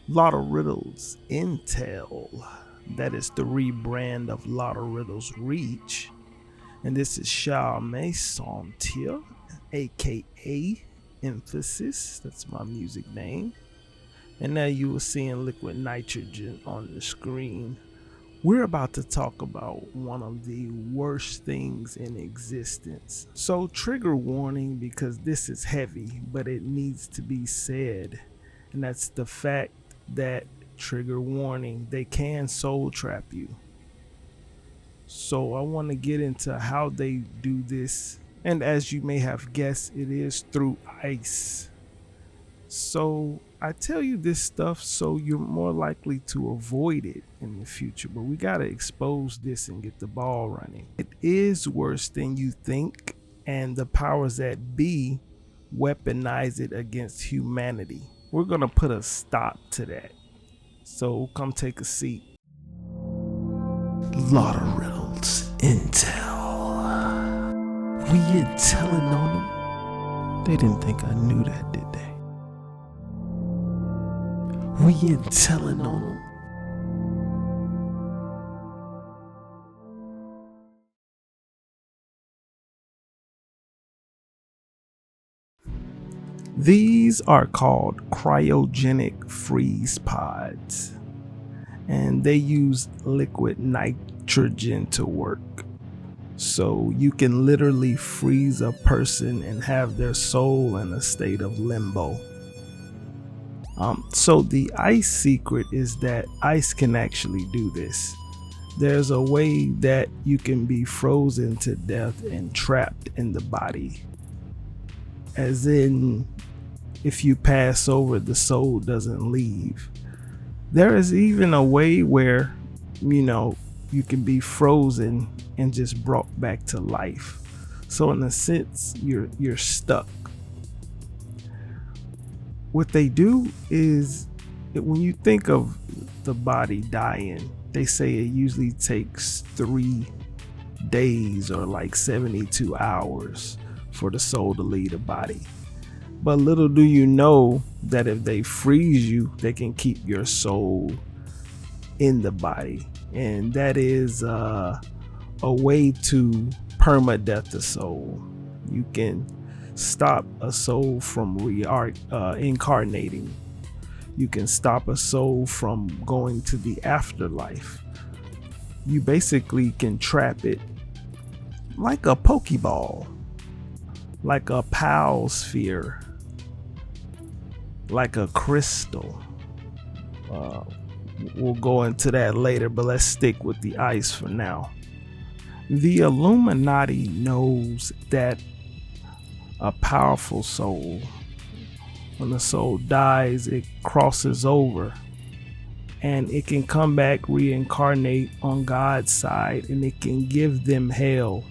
Lottoriddles Intel. That is the rebrand of Lottoriddles Reach. And this is Charme Santia, aka Emphasis. That's my music name. And now you are seeing liquid nitrogen on the screen. We're about to talk about one of the worst things in existence. So, trigger warning because this is heavy, but it needs to be said. And that's the fact that, trigger warning, they can soul trap you. So I want to get into how they do this. And as you may have guessed, it is through ice. So I tell you this stuff so you're more likely to avoid it in the future. But we got to expose this and get the ball running. It is worse than you think. And the powers that be weaponize it against humanity. We're going to put a stop to that. So come take a seat. Lottoriddles Intel. We intelling on them. They didn't think I knew that, did they? We intelling on them. These are called cryogenic freeze pods, and they use liquid nitrogen to work. So you can literally freeze a person and have their soul in a state of limbo. So the ice secret is that ice can actually do this. There's a way that you can be frozen to death and trapped in the body. As in, if you pass over, the soul doesn't leave. There is even a way where, you can be frozen and just brought back to life. So in a sense, you're stuck. What they do is, when you think of the body dying, they say it usually takes 3 days or like 72 hours for the soul to leave the body. But little do you know that if they freeze you, they can keep your soul in the body. And that is a way to permadeath the soul. You can stop a soul from incarnating. You can stop a soul from going to the afterlife. You basically can trap it like a Pokeball, like a PAL sphere, like a crystal. We'll go into that later, but let's stick with the ice for now. The Illuminati knows that a powerful soul, when the soul dies, it crosses over and it can come back, reincarnate on God's side, and it can give them hell.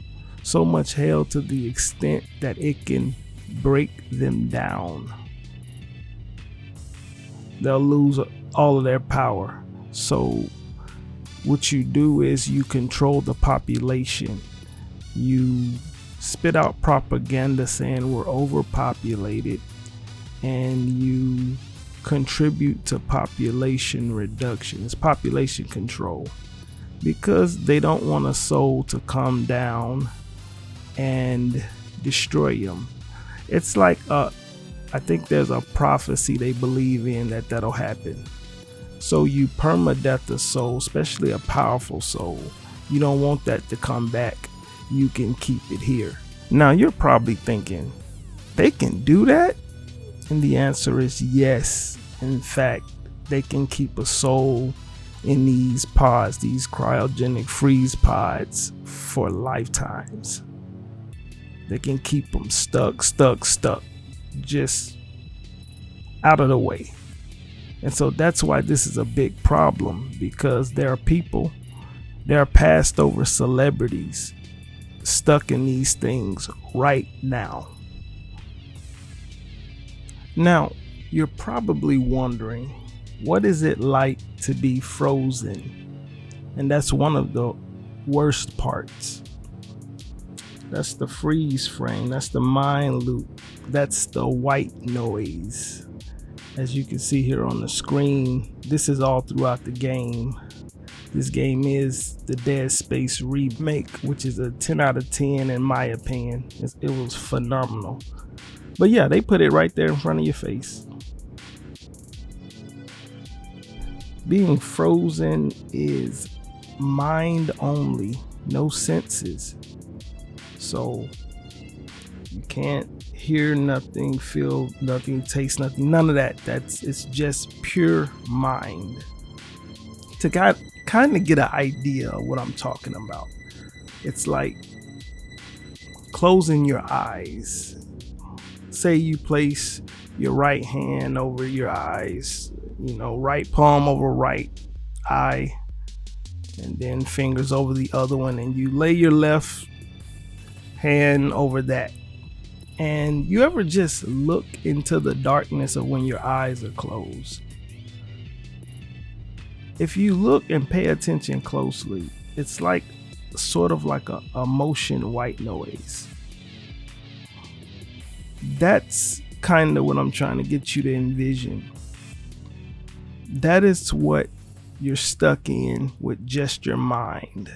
So much hell to the extent that it can break them down. They'll lose all of their power. So what you do is you control the population. You spit out propaganda saying we're overpopulated, and you contribute to population reduction. It's population control, because they don't want a soul to come down and destroy them. It's like I think there's a prophecy they believe in that'll happen. So you permadeath a soul, especially a powerful soul. You don't want that to come back. You can keep it here. Now you're probably thinking, they can do that? And the answer is yes. In fact, they can keep a soul in these pods, these cryogenic freeze pods, for lifetimes. They can keep them stuck, just out of the way. And so that's why this is a big problem, because there are people, there are passed over celebrities stuck in these things right now. Now, you're probably wondering, what is it like to be frozen? And that's one of the worst parts. That's the freeze frame. That's the mind loop. That's the white noise. As you can see here on the screen, this is all throughout the game. This game is the Dead Space remake, which is a 10 out of 10 in my opinion. It was phenomenal. But yeah, they put it right there in front of your face. Being frozen is mind only, no senses. So you can't hear nothing, feel nothing, taste nothing, none of that. It's just pure mind. To kind of get an idea of what I'm talking about, it's like closing your eyes. Say you place your right hand over your eyes, right palm over right eye, and then fingers over the other one, and you lay your left hand over that. And you ever just look into the darkness of when your eyes are closed? If you look and pay attention closely, it's like sort of like a motion white noise. That's kind of what I'm trying to get you to envision. That is what you're stuck in with just your mind.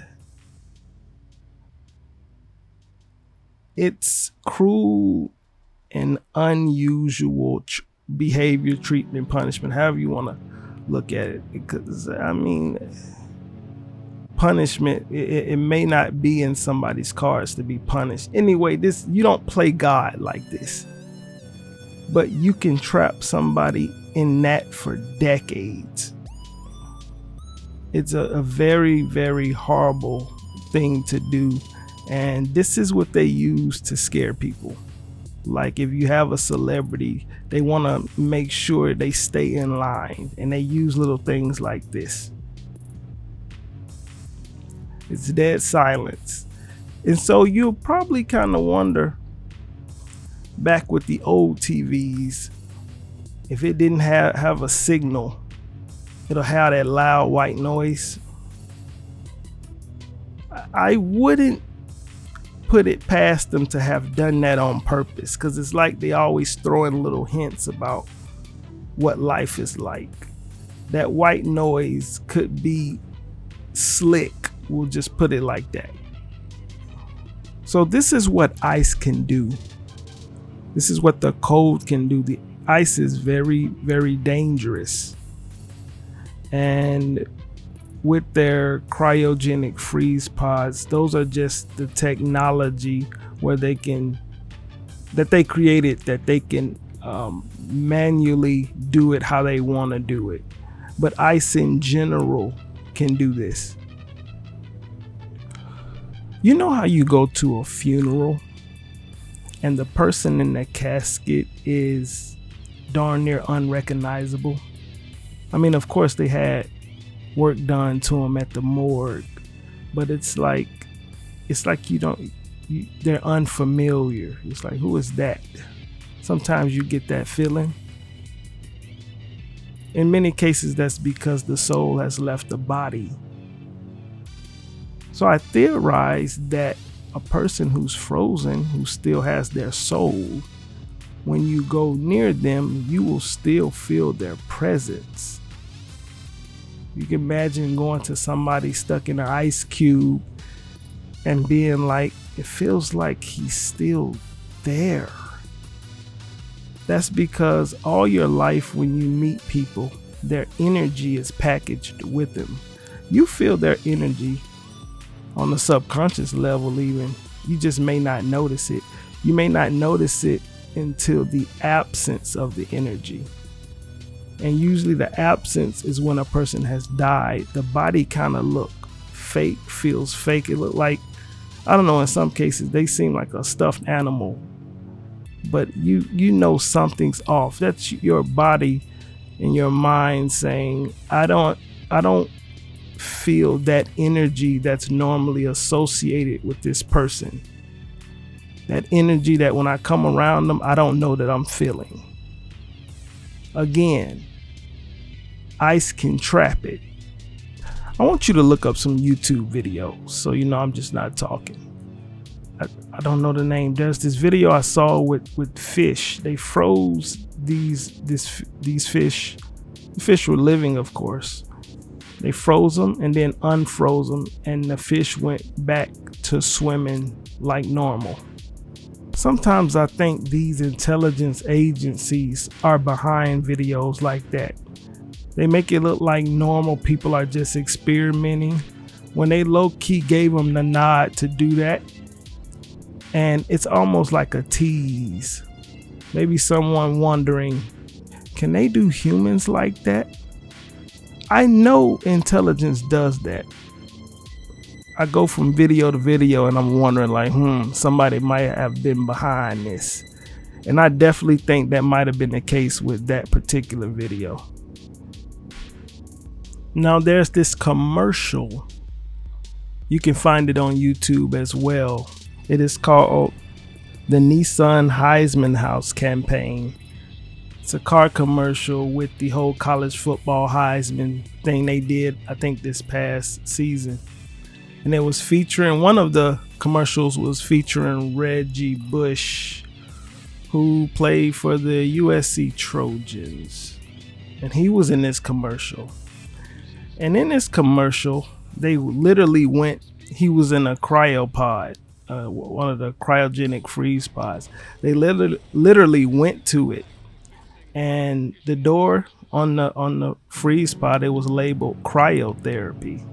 It's cruel and unusual behavior, treatment, punishment, however you want to look at it. Because, punishment, it may not be in somebody's cards to be punished. Anyway, you don't play God like this. But you can trap somebody in that for decades. It's a very, very horrible thing to do. And this is what they use to scare people. Like if you have a celebrity, they want to make sure they stay in line, and they use little things like this. It's dead silence. And so you'll probably kind of wonder, back with the old TVs, if it didn't have a signal, it'll have that loud white noise. I wouldn't put it past them to have done that on purpose, because it's like they always throw in little hints about what life is like. That white noise could be slick, we'll just put it like that. So this is what ice can do. This is what the cold can do. The ice is very, very dangerous. And with their cryogenic freeze pods, those are just the technology where they created that they can manually do it how they want to do it. But ice in general can do this. You know how you go to a funeral and the person in the casket is darn near unrecognizable? I mean, of course they had work done to them at the morgue, but it's like they're unfamiliar. It's like, who is that? Sometimes you get that feeling. In many cases, that's because the soul has left the body. So I theorize that a person who's frozen, who still has their soul, when you go near them, you will still feel their presence. You can imagine going to somebody stuck in an ice cube and being like, it feels like he's still there. That's because all your life when you meet people, their energy is packaged with them. You feel their energy on the subconscious level even. You just may not notice it. You may not notice it until the absence of the energy. And usually the absence is when a person has died. The body kind of look fake, feels fake. It look like, I don't know, in some cases they seem like a stuffed animal. But you know something's off. That's your body and your mind saying, I don't feel that energy that's normally associated with this person. That energy that when I come around them, I don't know that I'm feeling. Again, ice can trap it. I want you to look up some YouTube videos so you know I'm just not talking. I don't know the name. There's this video I saw with fish. They froze these fish. The fish were living, of course. They froze them and then unfroze them, and the fish went back to swimming like normal. Sometimes I think these intelligence agencies are behind videos like that. They make it look like normal people are just experimenting when they low-key gave them the nod to do that. And it's almost like a tease. Maybe someone wondering, can they do humans like that? I know intelligence does that. I go from video to video and I'm wondering like, somebody might have been behind this. And I definitely think that might have been the case with that particular video. Now there's this commercial. You can find it on YouTube as well. It is called the Nissan Heisman House campaign. It's a car commercial with the whole college football Heisman thing they did, I think this past season. And it was featuring, one of the commercials was featuring Reggie Bush, who played for the USC Trojans. And he was in this commercial. And in this commercial, they literally he was in a cryopod, one of the cryogenic freeze pods. They literally went to it. And the door on the freeze pod, it was labeled cryotherapy.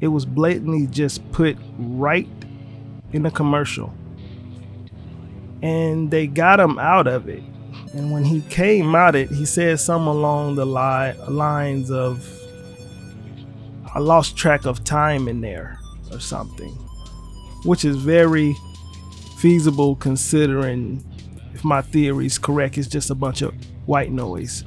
It was blatantly just put right in the commercial. And they got him out of it. And when he came out he said something along the lines of, I lost track of time in there or something, which is very feasible considering, if my theory is correct, it's just a bunch of white noise.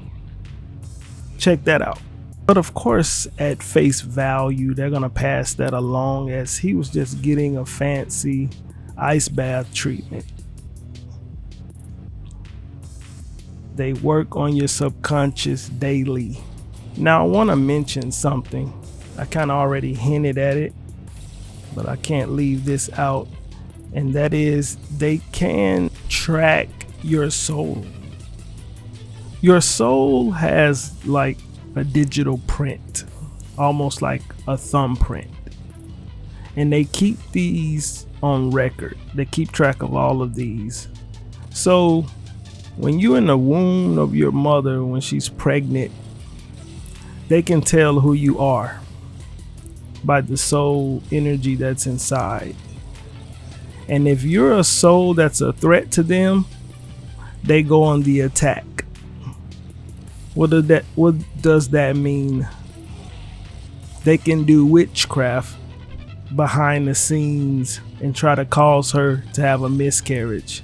Check that out. But of course, at face value, they're gonna pass that along as he was just getting a fancy ice bath treatment. They work on your subconscious daily. Now I want to mention something. I kind of already hinted at it, but I can't leave this out. And that is, they can track your soul. Your soul has like a digital print, almost like a thumbprint. And they keep these on record. They keep track of all of these. So when you're in the womb of your mother, when she's pregnant, they can tell who you are by the soul energy that's inside. And if you're a soul that's a threat to them, they go on the attack. What does that mean? They can do witchcraft behind the scenes and try to cause her to have a miscarriage.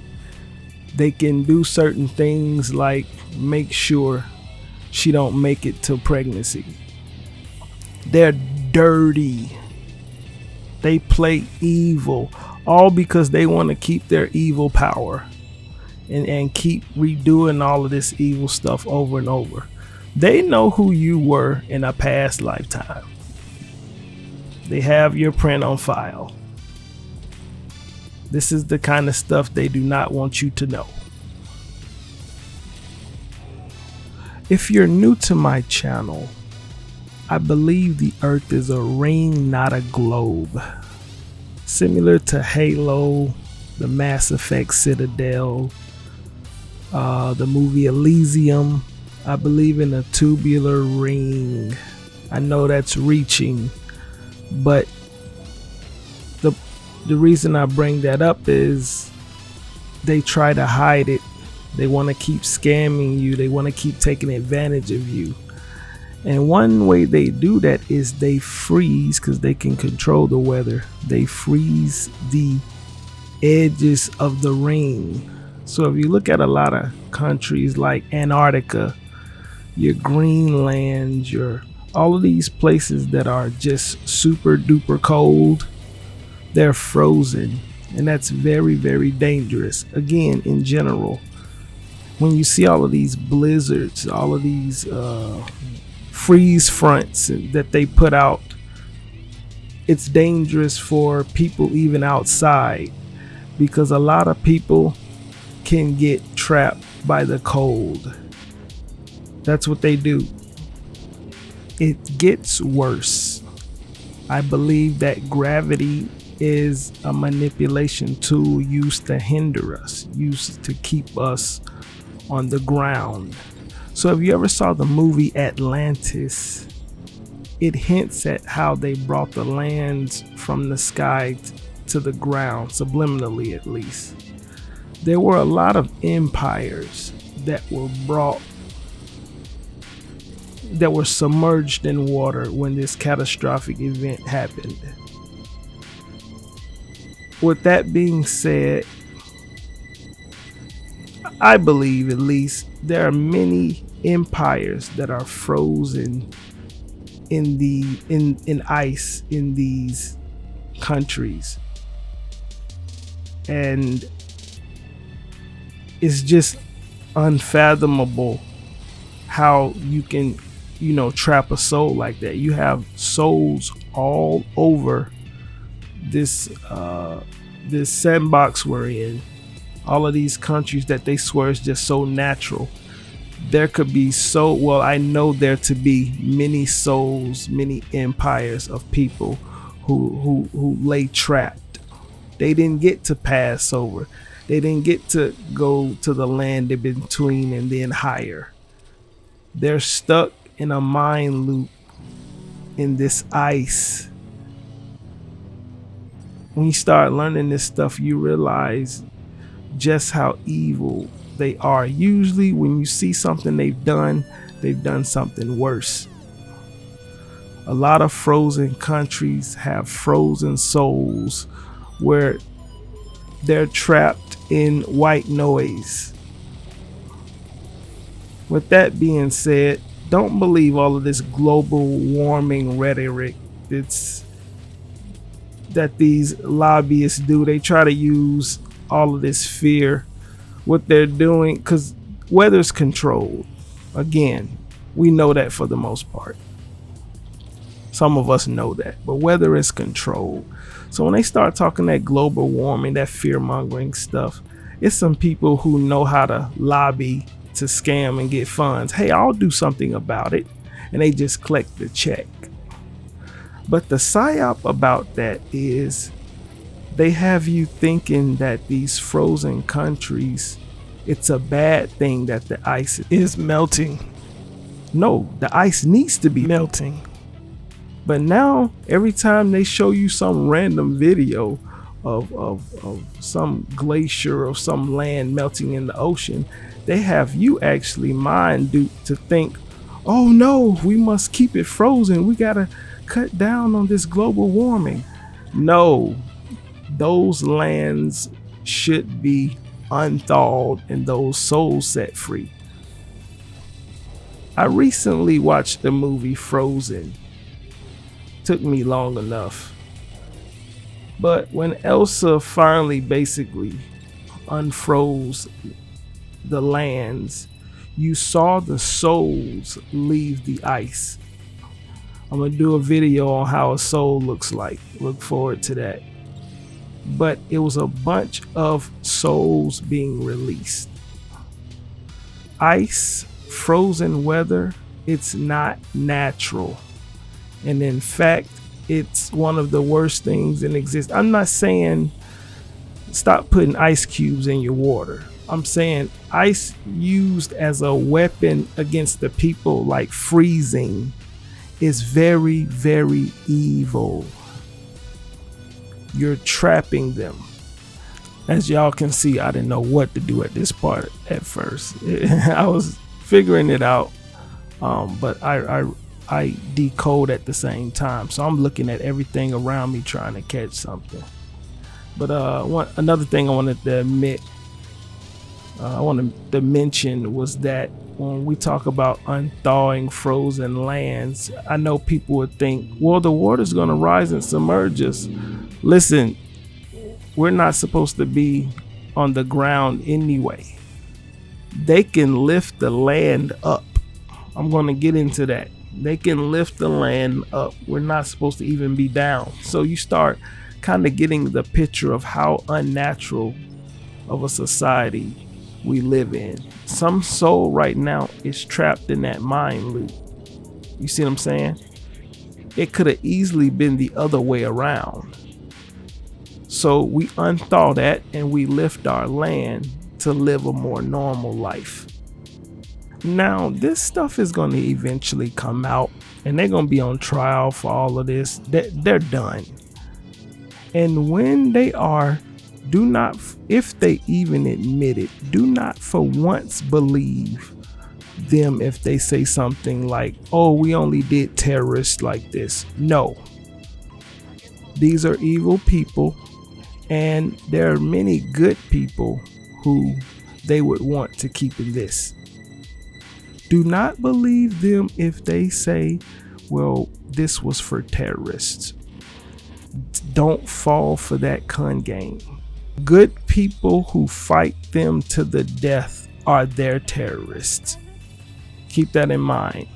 They can do certain things like make sure she don't make it to pregnancy. They're dirty. They play evil, all because they want to keep their evil power and keep redoing all of this evil stuff over and over. They know who you were in a past lifetime. They have your print on file. This is the kind of stuff they do not want you to know. If you're new to my channel, I believe the Earth is a ring, not a globe. Similar to Halo, the Mass Effect Citadel, the movie Elysium, I believe in a tubular ring. I know that's reaching, but the reason I bring that up is they try to hide it. They want to keep scamming you. They want to keep taking advantage of you. And one way they do that is they freeze, because they can control the weather. They freeze the edges of the ring. So if you look at a lot of countries like Antarctica, your Greenland, all of these places that are just super duper cold, they're frozen. And that's very, very dangerous. Again, in general, when you see all of these blizzards, all of these freeze fronts that they put out, it's dangerous for people even outside, because a lot of people can get trapped by the cold. That's what they do. It gets worse. I believe that gravity is a manipulation tool used to hinder us, used to keep us on the ground. So if you ever saw the movie Atlantis, it hints at how they brought the lands from the sky to the ground, subliminally at least. There were a lot of empires that were submerged in water when this catastrophic event happened. With that being said, I believe at least there are many empires that are frozen in ice in these countries, and it's just unfathomable how you can trap a soul like that. You have souls all over this sandbox we're in, all of these countries that they swear is just so natural. There could be I know there to be many souls, many empires of people who lay trapped. They didn't get to pass over. They didn't get to go to the land in between and then higher. They're stuck in a mind loop in this ice. When you start learning this stuff, you realize just how evil they are. Usually when you see something they've done something worse. A lot of frozen countries have frozen souls where they're trapped in white noise. With that being said, don't believe all of this global warming rhetoric that these lobbyists do. They try to use all of this fear. What they're doing, because weather's controlled. Again, we know that for the most part. Some of us know that, but weather is controlled. So when they start talking that global warming, that fear-mongering stuff, it's some people who know how to lobby to scam and get funds. Hey, I'll do something about it. And they just collect the check. But the psyop about that is they have you thinking that these frozen countries, it's a bad thing that the ice is melting. No, the ice needs to be melting. But now, every time they show you some random video of some glacier or some land melting in the ocean, they have you actually mind duped to think, oh no, we must keep it frozen. We gotta cut down on this global warming. No, those lands should be unthawed and those souls set free. I recently watched the movie Frozen. Took me long enough. But when Elsa finally basically unfroze the lands, you saw the souls leave the ice. I'm gonna do a video on how a soul looks like. Look forward to that. But it was a bunch of souls being released. Ice, frozen weather, it's not natural. And in fact, it's one of the worst things in existence. I'm not saying stop putting ice cubes in your water. I'm saying ice used as a weapon against the people, like freezing, is very, very evil. You're trapping them. As y'all can see, I didn't know what to do at this part at first. I was figuring it out, but I decode at the same time. So I'm looking at everything around me trying to catch something. But another thing I wanted to mention was that when we talk about unthawing frozen lands, I know people would think, well, the water's going to rise and submerge us. Listen, we're not supposed to be on the ground anyway. They can lift the land up. I'm going to get into that. They can lift the land up. We're not supposed to even be down. So you start kind of getting the picture of how unnatural of a society we live in. Some soul right now is trapped in that mind loop. You see what I'm saying? It could have easily been the other way around. So we unthaw that and we lift our land to live a more normal life. Now, this stuff is going to eventually come out and they're going to be on trial for all of this. They're done. And when they are, do not, if they even admit it, do not for once believe them if they say something like, oh, we only did terrorists like this. No. These are evil people, and there are many good people who they would want to keep in this. Do not believe them if they say, well, this was for terrorists. Don't fall for that con game. Good people who fight them to the death are their terrorists. Keep that in mind.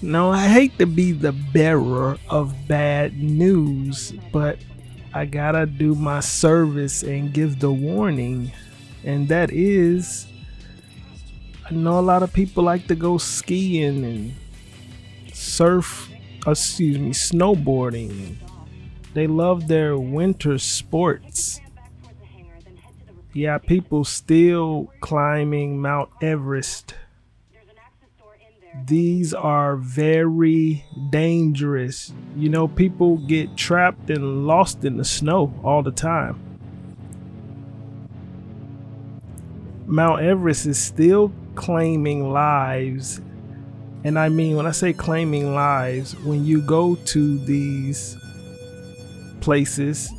Now, I hate to be the bearer of bad news, but I gotta do my service and give the warning. And that is, I know a lot of people like to go skiing and snowboarding. They love their winter sports. Yeah, people still climbing Mount Everest. These are very dangerous. You know, people get trapped and lost in the snow all the time. Mount Everest is still claiming lives. And I mean, when I say claiming lives, when you go to these places,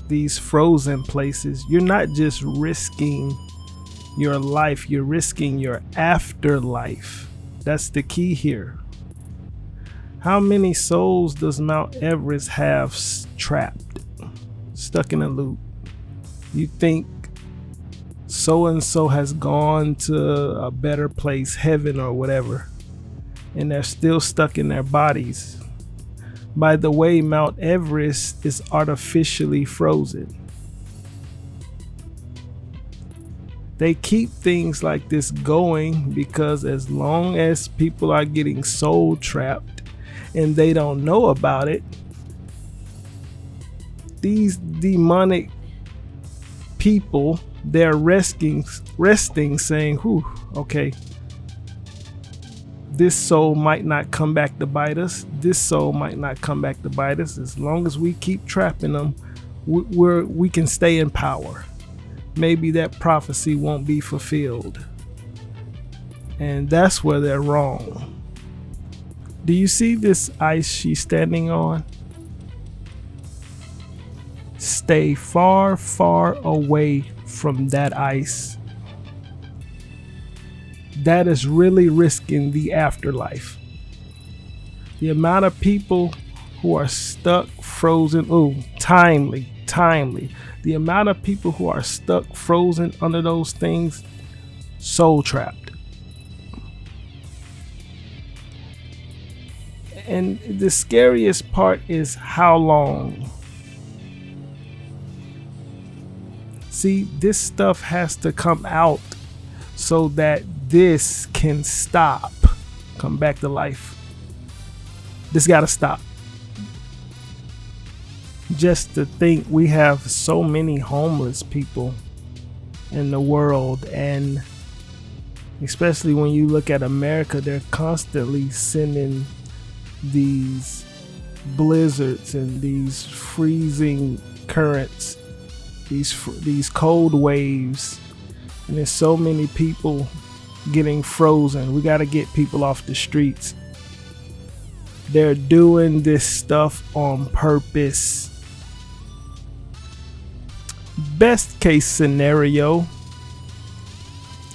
these frozen places, you're not just risking your life, you're risking your afterlife. That's the key here. How many souls does Mount Everest have trapped, stuck in a loop? You think so and so has gone to a better place, heaven or whatever, and they're still stuck in their bodies. By the way, Mount Everest is artificially frozen. They keep things like this going because as long as people are getting soul trapped and they don't know about it, these demonic people, they're resting saying, whew, okay, this soul might not come back to bite us. This soul might not come back to bite us. As long as we keep trapping them, we can stay in power. Maybe that prophecy won't be fulfilled. And that's where they're wrong. Do you see this ice she's standing on? Stay far, far away from that ice. That is really risking the afterlife. The amount of people who are stuck, frozen, timely. The amount of people who are stuck, frozen under those things, soul trapped. And the scariest part is how long. See, this stuff has to come out so that this can stop. Come back to life. This gotta stop. Just to think we have so many homeless people in the world, and especially when you look at America, they're constantly sending these blizzards and these freezing currents, these cold waves, and there's so many people getting frozen. We got to get people off the streets. They're doing this stuff on purpose. Best case scenario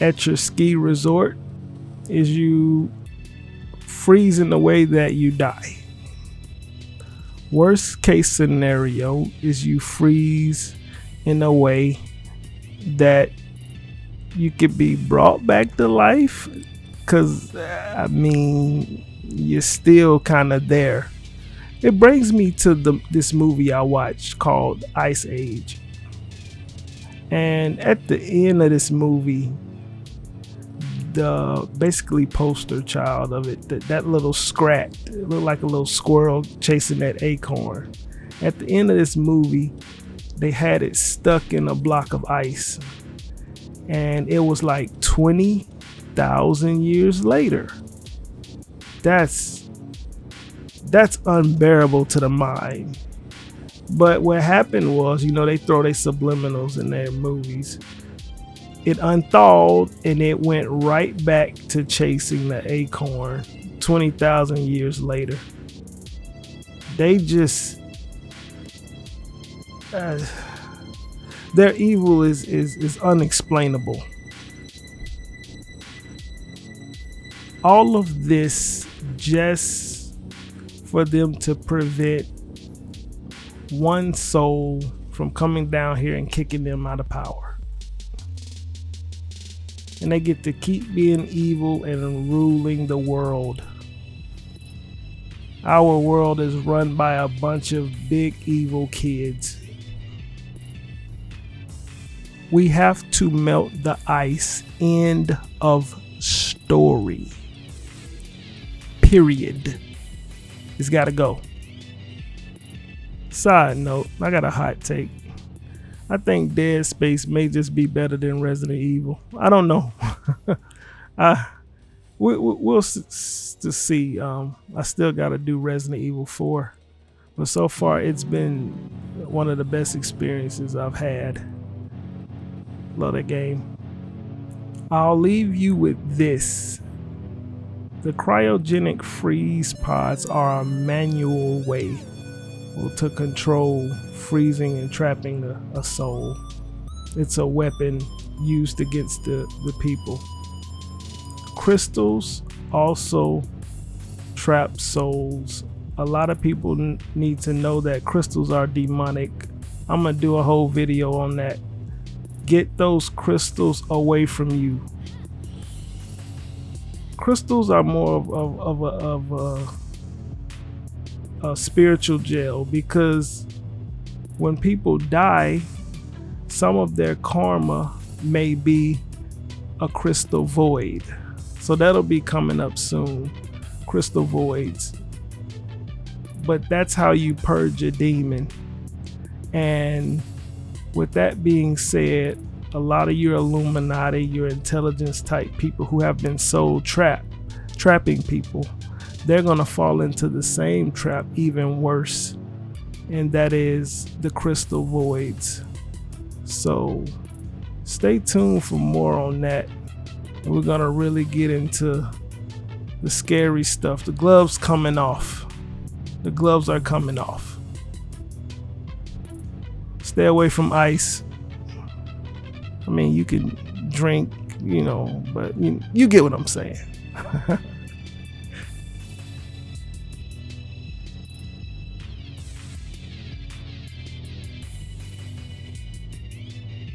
at your ski resort is you freeze in the way that you die. Worst case scenario is you freeze in a way that you could be brought back to life Cause I mean, you're still kind of there. It brings me to this movie I watched called Ice Age. And at the end of this movie, the basically poster child of it, that little scrat, it looked like a little squirrel chasing that acorn. At the end of this movie, they had it stuck in a block of ice, and it was like 20,000 years later. That's unbearable to the mind. But what happened was, they throw their subliminals in their movies. It unthawed and it went right back to chasing the acorn 20,000 years later. They just their evil is unexplainable. All of this just for them to prevent one soul from coming down here and kicking them out of power. And they get to keep being evil and ruling the world. Our world is run by a bunch of big evil kids. We have to melt the ice. End of story. Period. It's gotta go. Side note, I got a hot take. I think Dead Space may just be better than Resident Evil. I don't know. We'll see. I still got to do Resident Evil 4. But so far, it's been one of the best experiences I've had. Love that game. I'll leave you with this. The cryogenic freeze pods are a manual way to control freezing and trapping a soul. It's a weapon used against the people. Crystals also trap souls. A lot of people need to know that crystals are demonic. I'm gonna do a whole video on that. Get those crystals away from you. Crystals are more of a spiritual jail, because when people die, some of their karma may be a crystal void. So that'll be coming up soon, crystal voids. But that's how you purge a demon. And with that being said, a lot of your Illuminati, your intelligence type people who have been soul trapping people, they're gonna fall into the same trap, even worse. And that is the crystal voids. So stay tuned for more on that. And we're gonna really get into the scary stuff. The gloves coming off. The gloves are coming off. Stay away from ice. I mean, you can drink, but you get what I'm saying.